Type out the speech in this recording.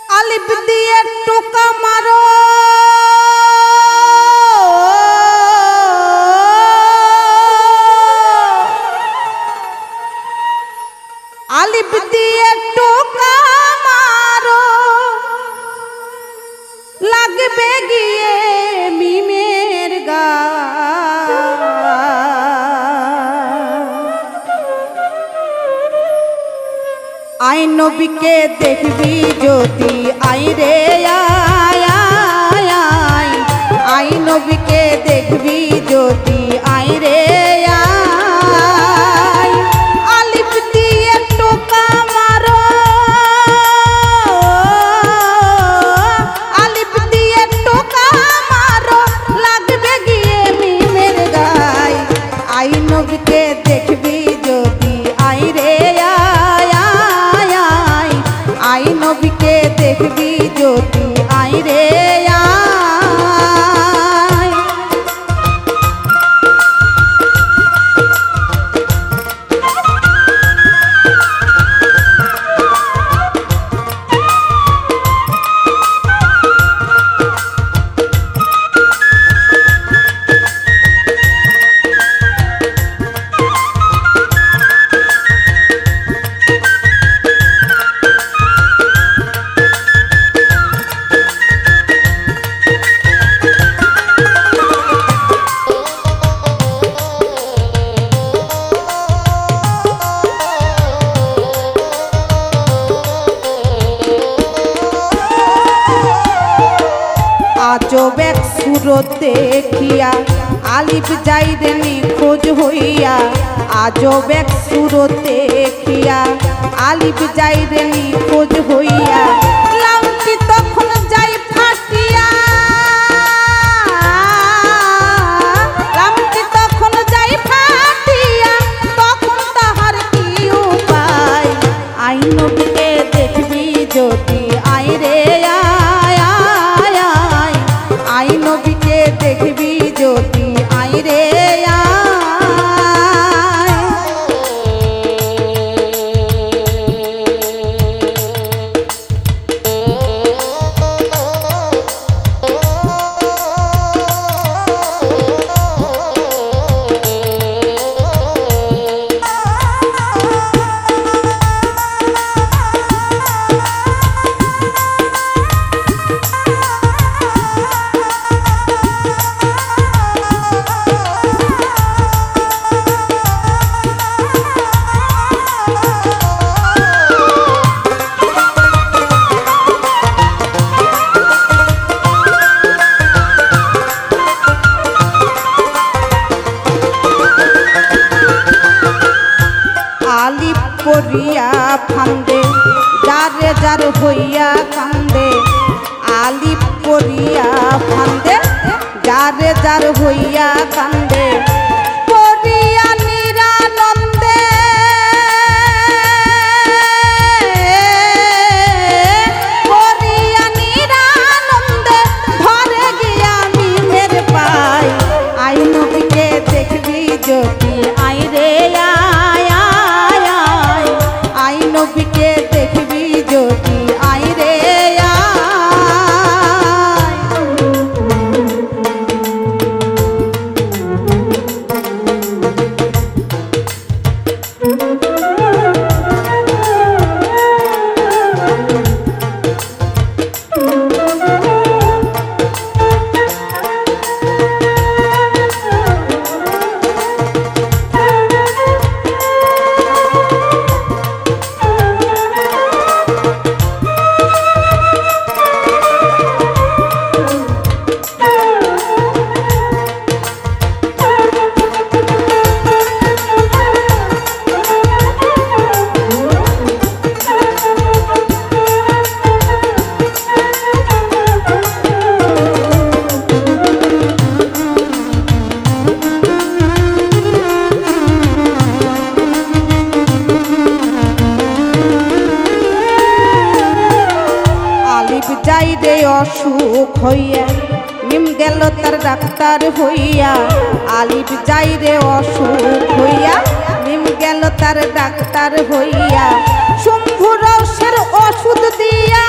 আলিফ দিয়ে টোকা মারো আলিফ দিয়ে টোকা মারো লাগবে গিয়ে মিমের গা আই নবীকে দেখবি যদি আই রে আই নবীকে দেখবি যদি আই রে আলিফ দিয়ে টোকা মারো আলিফ দিয়ে টোকা মারো লাগবে গিয়ে মিমের গায় আই নবীকে দেখবি যদি আই রে আই নবীকে দেখবি যদি আই রে আজব এক সুরত দেখিয়া আলিফ যাই রে নিখোঁজ হইয়া আজব এক সুরত দেখিয়া আলিফ যাই রে নিখোঁজ হইয়া লাউটি তখন যাই ফাটিয়া লাউটি তখন যাই ফাটিয়া তখন তাহার কি উপায় আই নবীকে দেখবি যদি আই রে আই নবীকে দেখবি যদি আই রে আলিফ পড়িয়া ফান্দে যারে যার হইয়া কান্দে আলিফ পড়িয়া ফান্দে যারে যার হইয়া কান্দে পড়িয়া নিরানন্দে পড়িয়া নিরানন্দে ধরে গিয়া মিমের পাই আই নবীকে দেখবি যদি আই রে আই নবীকে দেখবি যদি আই রে অসুখ হইয়া নিম গেল তার ডাক্তার হইয়া আলিফ যাই রে অসুখ হইয়া মিম গেল তার ডাক্তার হইয়া শম্ভু রসের ওষুধ দিয়া